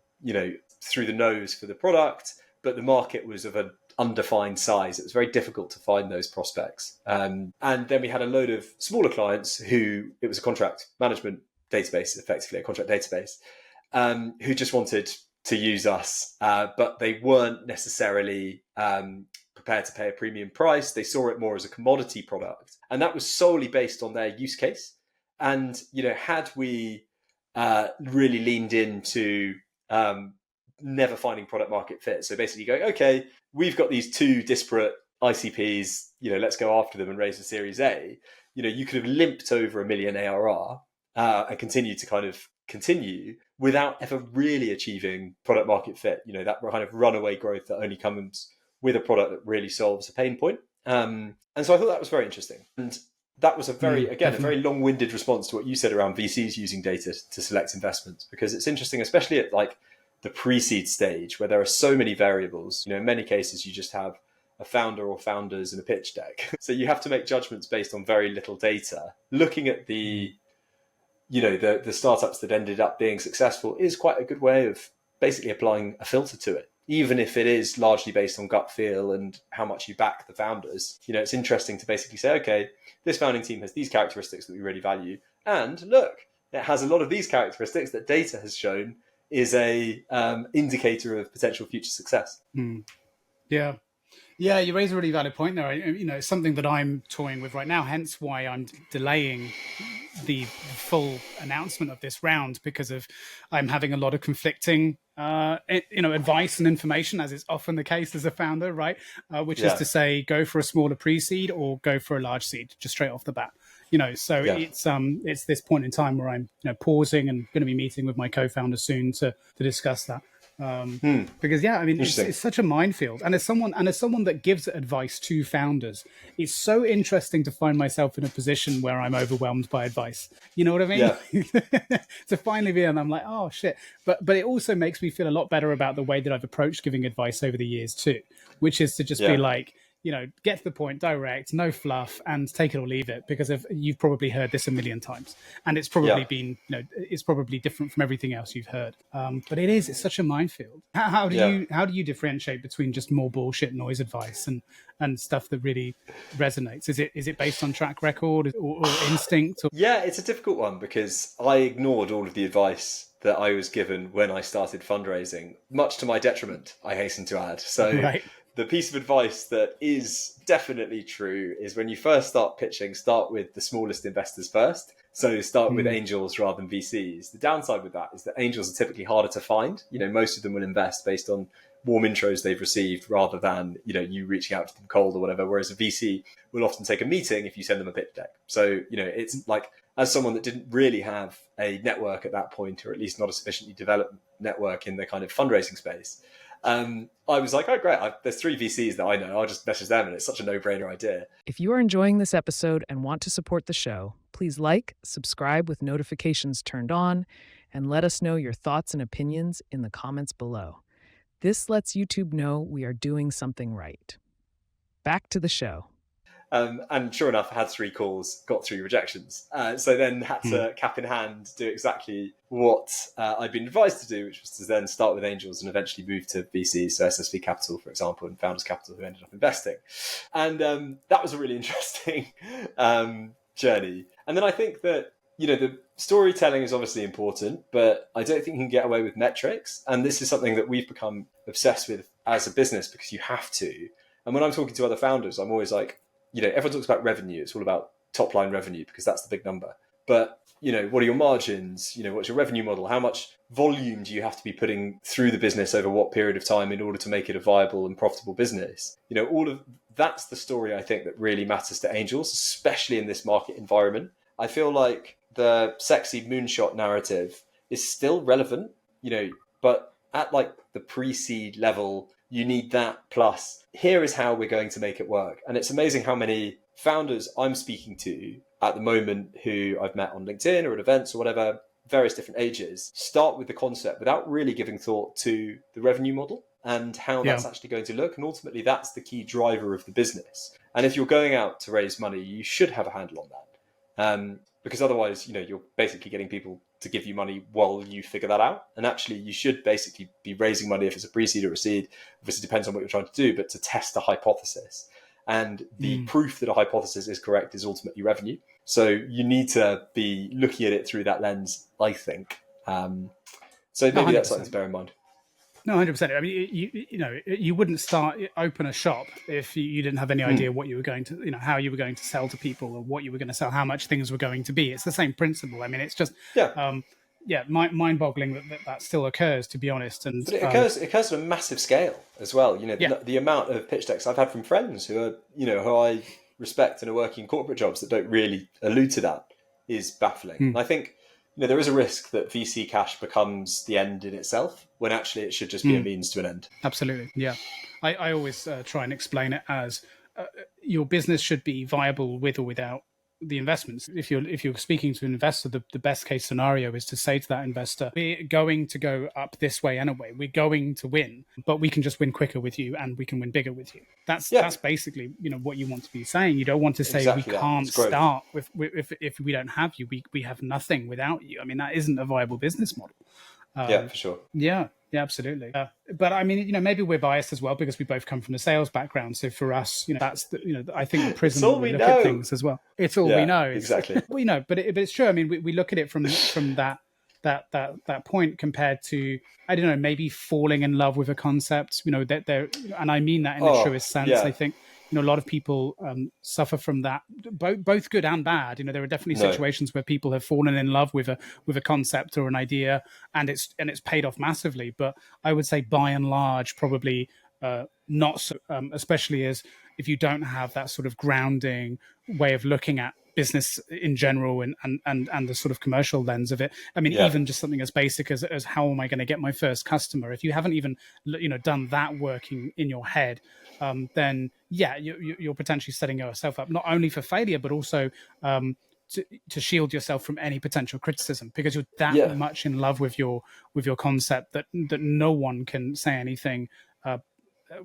through the nose for the product, but the market was of an undefined size. It was very difficult to find those prospects. And then we had a load of smaller clients who, it was a contract management database, effectively a contract database, who just wanted to use us, but they weren't necessarily prepared to pay a premium price. They saw it more as a commodity product, and that was solely based on their use case. And had we really leaned into never finding product market fit, so basically going, okay, we've got these 2 disparate ICPs, let's go after them and raise a Series A. You could have limped over $1 million ARR and continue without ever really achieving product market fit. That kind of runaway growth that only comes with a product that really solves a pain point. And so I thought that was very interesting. And that was a very long-winded response to what you said around VCs using data to select investments, because it's interesting, especially at like the pre-seed stage where there are so many variables. In many cases, you just have a founder or founders and a pitch deck. So you have to make judgments based on very little data. Looking at the startups that ended up being successful is quite a good way of basically applying a filter to it, even if it is largely based on gut feel and how much you back the founders. It's interesting to basically say, okay, this founding team has these characteristics that we really value. And look, it has a lot of these characteristics that data has shown is a indicator of potential future success. Yeah. Yeah, you raise a really valid point there. It's something that I'm toying with right now, hence why I'm delaying the full announcement of this round, because I'm having a lot of conflicting advice and information, as is often the case as a founder, right? Which is to say, go for a smaller pre-seed or go for a large seed, just straight off the bat. It's this point in time where I'm pausing and going to be meeting with my co-founder soon to discuss that. Because it's such a minefield, and as someone that gives advice to founders, it's so interesting to find myself in a position where I'm overwhelmed by advice. You know what I mean? Yeah. To finally be, and I'm like, oh shit. But it also makes me feel a lot better about the way that I've approached giving advice over the years too, which is to just be like, get to the point, direct, no fluff, and take it or leave it, because you've probably heard this a million times, and it's probably been, it's probably different from everything else you've heard. But it's such a minefield. How do you differentiate between just more bullshit noise advice and stuff that really resonates? Is it based on track record or instinct? Yeah, it's a difficult one, because I ignored all of the advice that I was given when I started fundraising, much to my detriment, I hasten to add. So the piece of advice that is definitely true is when you first start pitching, start with the smallest investors first. So start with angels rather than VCs. The downside with that is that angels are typically harder to find. Most of them will invest based on warm intros they've received rather than, you reaching out to them cold or whatever. Whereas a VC will often take a meeting if you send them a pitch deck. So, it's like, as someone that didn't really have a network at that point, or at least not a sufficiently developed network in the kind of fundraising space, I was like, oh, great, there's 3 VCs that I know. I'll just message them. And it's such a no-brainer idea. If you are enjoying this episode and want to support the show, please like, subscribe with notifications turned on, and let us know your thoughts and opinions in the comments below. This lets YouTube know we are doing something right. Back to the show. And sure enough, I had 3 calls, got 3 rejections. So then had to, cap in hand, do exactly what I'd been advised to do, which was to then start with angels and eventually move to VCs, so SSV Capital, for example, and Founders Capital, who ended up investing. And that was a really interesting journey. And then I think that, the storytelling is obviously important, but I don't think you can get away with metrics. And this is something that we've become obsessed with as a business because you have to. And when I'm talking to other founders, I'm always like, everyone talks about revenue. It's all about top line revenue because that's the big number. But, what are your margins? What's your revenue model? How much volume do you have to be putting through the business over what period of time in order to make it a viable and profitable business? All of that's the story I think that really matters to angels, especially in this market environment. I feel like the sexy moonshot narrative is still relevant, but at like the pre-seed level, you need that plus here is how we're going to make it work. And it's amazing how many founders I'm speaking to at the moment who I've met on LinkedIn or at events or whatever, various different ages, start with the concept without really giving thought to the revenue model and how that's actually going to look. And ultimately, that's the key driver of the business. And if you're going out to raise money, you should have a handle on that. Because otherwise, you're basically getting people to give you money while you figure that out. And actually, you should basically be raising money if it's a pre-seed or a seed. Obviously, it depends on what you're trying to do, but to test a hypothesis. And the proof that a hypothesis is correct is ultimately revenue. So you need to be looking at it through that lens, I think. So maybe 100%. That's something to bear in mind. No, 100%. I mean, you wouldn't open a shop if you didn't have any idea what you were going to, how you were going to sell to people or what you were going to sell, how much things were going to be. It's the same principle. I mean, it's just, mind-boggling that still occurs, to be honest. And but it occurs at a massive scale as well. The amount of pitch decks I've had from friends who are, who I respect and are working corporate jobs that don't really allude to that is baffling. And I think, there is a risk that VC cash becomes the end in itself when actually it should just be a means to an end. Absolutely. Yeah. I always try and explain it as your business should be viable with or without the investments. If you're speaking to an investor, the best case scenario is to say to that investor, we're going to go up this way anyway. We're going to win, but we can just win quicker with you and we can win bigger with you. That's basically, what you want to be saying. You don't want to say we can't start with if we don't have you, we have nothing without you. I mean, that isn't a viable business model. For sure. Yeah, absolutely. But I mean, maybe we're biased as well because we both come from the sales background. So for us, that's I think the prism that we look at things as well. It's all we know. Exactly. But it's true. I mean, we look at it from that point compared to, I don't know, maybe falling in love with a concept. That there, and I mean that in the truest sense. I think. A lot of people suffer from that, both good and bad. There are definitely situations where people have fallen in love with a concept or an idea, and it's paid off massively. But I would say, by and large, probably not so. Especially as if you don't have that sort of grounding way of looking at business in general and the sort of commercial lens of it. I mean, even just something as basic as how am I going to get my first customer? If you haven't even done that working in your head, then you're potentially setting yourself up not only for failure but also to shield yourself from any potential criticism because you're that much in love with your concept that no one can say anything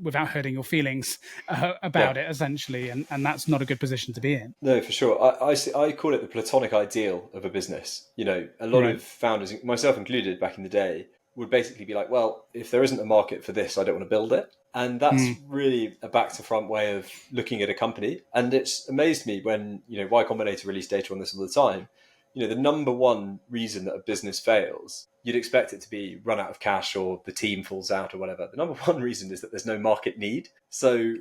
without hurting your feelings about it, essentially, and that's not a good position to be in. No, for sure. I call it the platonic ideal of a business. A lot of founders, myself included, back in the day, would basically be like, well, if there isn't a market for this, I don't want to build it. And that's really a back to front way of looking at a company. And it's amazed me when, Y Combinator release data on this all the time. The number one reason that a business fails, you'd expect it to be run out of cash or the team falls out or whatever. The number one reason is that there's no market need. So,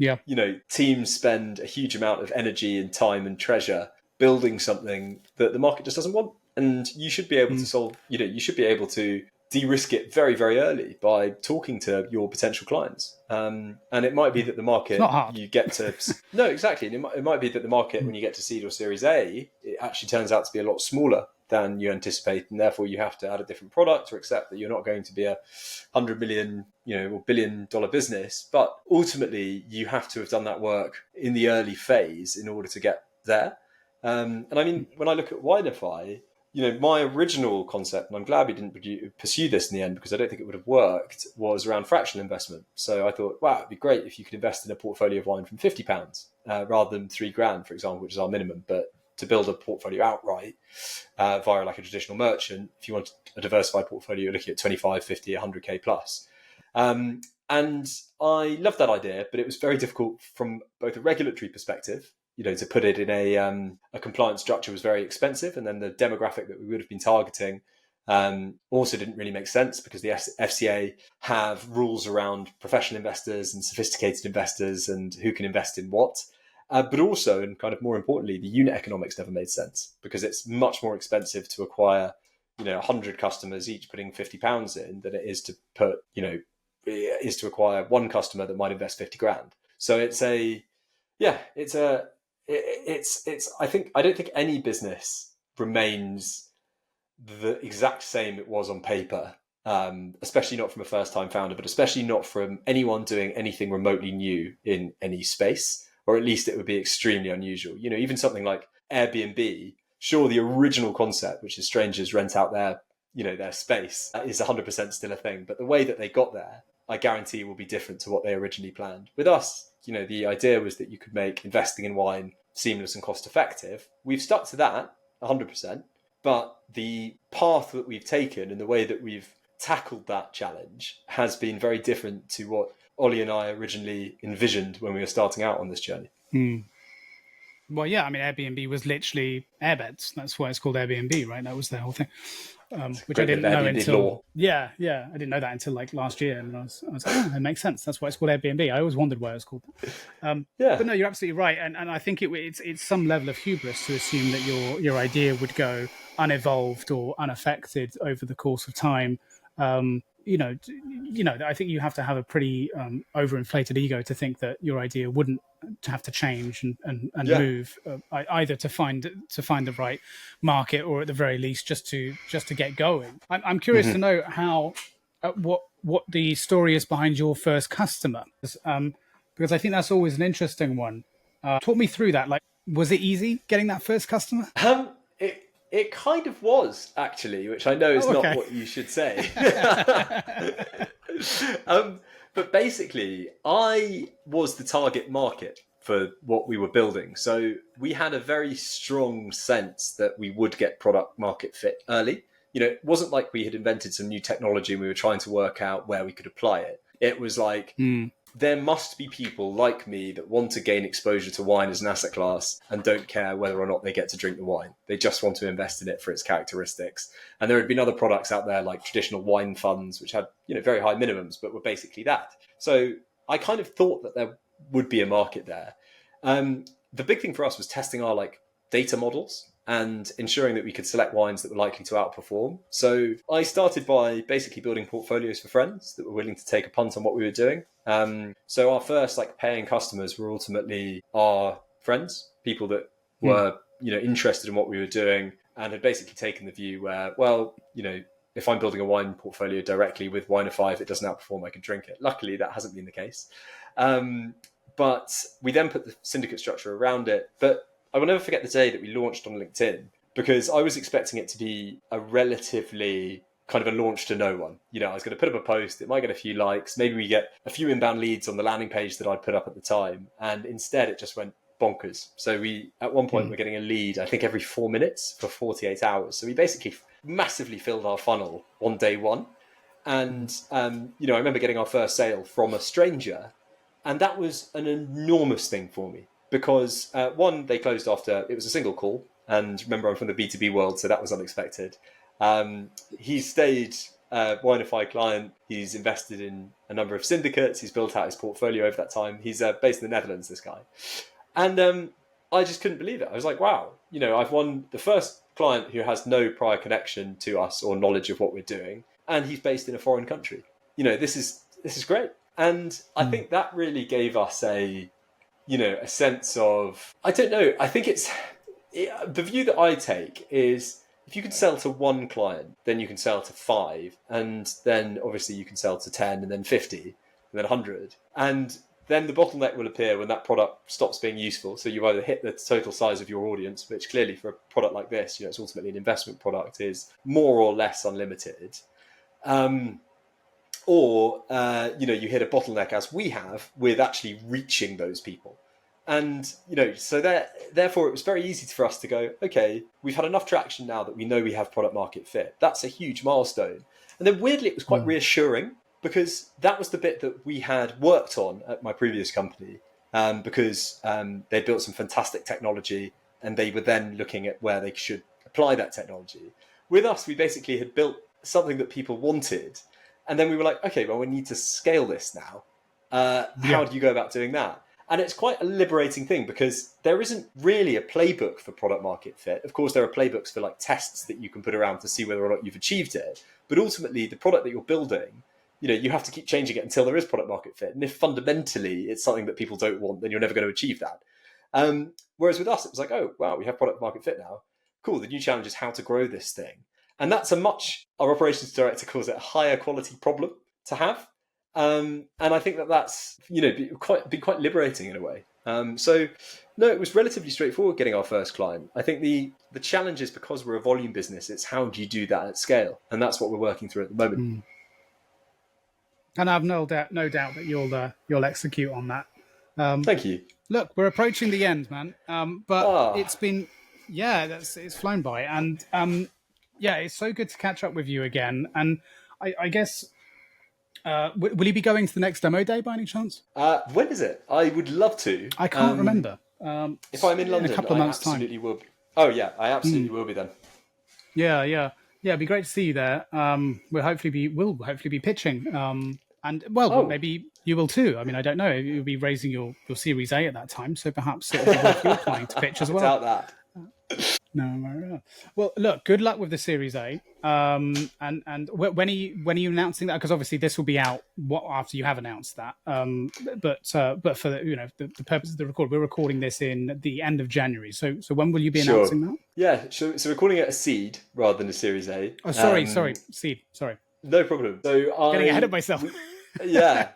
teams spend a huge amount of energy and time and treasure building something that the market just doesn't want. And you should be able to solve, you should be able to de-risk it very, very early by talking to your potential clients. And it might be that the market you get to... No, exactly. And it might be that the market, when you get to seed or Series A, it actually turns out to be a lot smaller than you anticipate. And therefore you have to add a different product or accept that you're not going to be a 100 million, or $1 billion business. But ultimately you have to have done that work in the early phase in order to get there. And I mean, when I look at WineFi, my original concept, and I'm glad we didn't pursue this in the end because I don't think it would have worked, was around fractional investment. So I thought, wow, it'd be great if you could invest in a portfolio of wine from £50 rather than £3,000, for example, which is our minimum. But to build a portfolio outright via like a traditional merchant, if you want a diversified portfolio, you're looking at 25, 50, 100K plus. And I loved that idea, but it was very difficult from both a regulatory perspective. To put it in a compliance structure was very expensive. And then the demographic that we would have been targeting also didn't really make sense because the FCA have rules around professional investors and sophisticated investors and who can invest in what. But also, and kind of more importantly, the unit economics never made sense because it's much more expensive to acquire, 100 customers each putting £50 in than it is to put, is to acquire one customer that might invest $50,000. So I don't think any business remains the exact same it was on paper, especially not from a first-time founder, but especially not from anyone doing anything remotely new in any space, or at least it would be extremely unusual. Even something like Airbnb, sure, the original concept, which is strangers rent out their space, is 100% still a thing. But the way that they got there, I guarantee will be different to what they originally planned. With us, the idea was that you could make investing in wine seamless and cost effective. We've stuck to that 100%, but the path that we've taken and the way that we've tackled that challenge has been very different to what Ollie and I originally envisioned when we were starting out on this journey. Well, yeah, I mean, Airbnb was literally airbeds. That's why it's called Airbnb, right? That was the whole thing. Which I didn't know until law. I didn't know that until like last year, and I was like, it makes sense. That's why it's called Airbnb. I always wondered why it was called that. But no, you're absolutely right, and I think it's some level of hubris to assume that your idea would go unevolved or unaffected over the course of time. I think you have to have a pretty overinflated ego to think that your idea wouldn't have to change and move either to find the right market or at the very least just to get going. I'm curious to know how what the story is behind your first customer, because I think that's always an interesting one. Talk me through that. Like, was it easy getting that first customer? It kind of was, actually, which I know is not what you should say. But basically, I was the target market for what we were building. So we had a very strong sense that we would get product market fit early. It wasn't like we had invented some new technology and we were trying to work out where we could apply it. It was like... There must be people like me that want to gain exposure to wine as an asset class and don't care whether or not they get to drink the wine. They just want to invest in it for its characteristics. And there had been other products out there like traditional wine funds, which had very high minimums, but were basically that. So I kind of thought that there would be a market there. The big thing for us was testing our data models and ensuring that we could select wines that were likely to outperform. So I started by basically building portfolios for friends that were willing to take a punt on what we were doing. So our first paying customers were ultimately our friends, people that were interested in what we were doing and had basically taken the view where, if I'm building a wine portfolio directly with WineFi, if it doesn't outperform, I can drink it. Luckily, that hasn't been the case. But we then put the syndicate structure around it. But I will never forget the day that we launched on LinkedIn, because I was expecting it to be a relatively kind of a launch to no one. I was going to put up a post, it might get a few likes, maybe we get a few inbound leads on the landing page that I'd put up at the time. And instead it just went bonkers. So we, at one point, were getting a lead, I think every 4 minutes for 48 hours. So we basically massively filled our funnel on day one. And, I remember getting our first sale from a stranger. And that was an enormous thing for me because one, they closed after, it was a single call. And remember, I'm from the B2B world, so that was unexpected. He's stayed WineFi client. He's invested in a number of syndicates. He's built out his portfolio over that time. He's based in the Netherlands, this guy. And I just couldn't believe it. I was like, wow, I've won the first client who has no prior connection to us or knowledge of what we're doing. And he's based in a foreign country. This is great. And I think that really gave us a sense of, I don't know, I think the view that I take is, if you can sell to one client, then you can sell to 5, and then obviously you can sell to 10, and then 50, and then 100. And then the bottleneck will appear when that product stops being useful. So you either hit the total size of your audience, which clearly for a product like this, it's ultimately an investment product, is more or less unlimited. Or you hit a bottleneck, as we have, with actually reaching those people. And, so therefore it was very easy for us to go, okay, we've had enough traction now that we know we have product market fit. That's a huge milestone. And then weirdly, it was quite reassuring, because that was the bit that we had worked on at my previous company, because they built some fantastic technology and they were then looking at where they should apply that technology. With us, we basically had built something that people wanted. And then we were like, okay, well, we need to scale this now. How do you go about doing that? And it's quite a liberating thing, because there isn't really a playbook for product market fit. Of course, there are playbooks for like tests that you can put around to see whether or not you've achieved it. But ultimately, the product that you're building, you have to keep changing it until there is product market fit. And if fundamentally it's something that people don't want, then you're never going to achieve that. Whereas with us, it was like, oh, wow, we have product market fit now. Cool. The new challenge is how to grow this thing. And that's our operations director calls it a higher quality problem to have. And I think that's, been quite liberating in a way. So no, it was relatively straightforward getting our first client. I think the challenge is, because we're a volume business, it's how do you do that at scale? And that's what we're working through at the moment. And I have no doubt that you'll execute on that. Thank you. Look, we're approaching the end, man. But it's been, it's flown by. And it's so good to catch up with you again. And I guess, will you be going to the next demo day by any chance? When is it? I would love to. I can't remember. If I'm in London, in a couple of months' I absolutely will be. Oh, yeah, I absolutely will be then. Yeah, it'd be great to see you there. We'll hopefully be pitching. Maybe you will too. I mean, I don't know. You'll be raising your Series A at that time, so perhaps it'll be worth you applying to pitch as well. Doubt that. No. Well, look, good luck with the Series A. And when are you announcing that? Because obviously this will be out after you have announced that. But for the purpose of the record, we're recording this in the end of January. So when will you be announcing that? Yeah, so we're calling it a seed rather than a Series A. Oh, sorry, seed. Sorry. No problem. So getting ahead of myself. Yeah.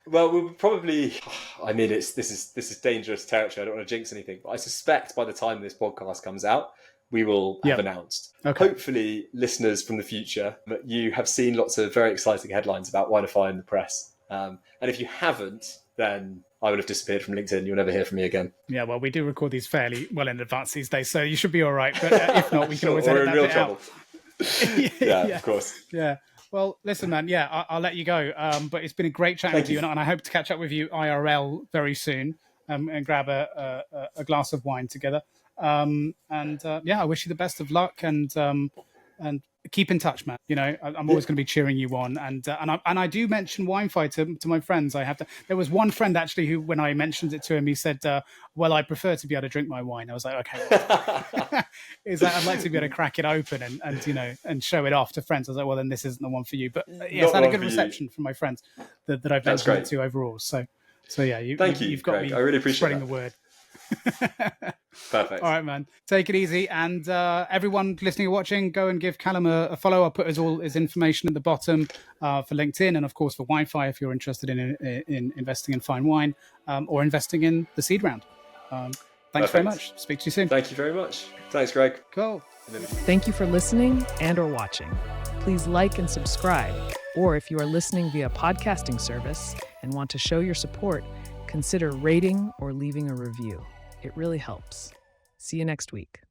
Well, we'll probably. I mean, this is dangerous territory. I don't want to jinx anything, but I suspect by the time this podcast comes out, we will have announced. Okay. Hopefully, listeners from the future, you have seen lots of very exciting headlines about WineFi in the press. And if you haven't, then I would have disappeared from LinkedIn. You'll never hear from me again. Yeah, well, we do record these fairly well in advance these days, so you should be all right. But if not, we can always edit that bit out. Yeah, of course. Yeah. Well, listen, man. Yeah, I'll let you go. But it's been a great chat with you, and I hope to catch up with you IRL very soon, and grab a glass of wine together. I wish you the best of luck, and keep in touch, man. I'm always going to be cheering you on, and I do mention WineFi to my friends. There was one friend actually who, when I mentioned it to him, he said, "Well, I prefer to be able to drink my wine." I was like, "Okay." Is that I'd like to be able to crack it open and show it off to friends. I was like, "Well, then this isn't the one for you." But yes, I had a good reception from my friends that I've mentioned it to overall. So yeah, you've got Greg. me I really appreciate spreading the word. Perfect. All right, man. Take it easy. And everyone listening or watching, go and give Callum a follow. I'll put all his information at the bottom for LinkedIn, and of course for WineFi if you're interested in investing in fine wine or investing in the seed round. Thanks very much. Speak to you soon. Thank you very much. Thanks, Greg. Cool. Thank you for listening and or watching. Please like and subscribe. Or if you are listening via podcasting service and want to show your support, consider rating or leaving a review. It really helps. See you next week.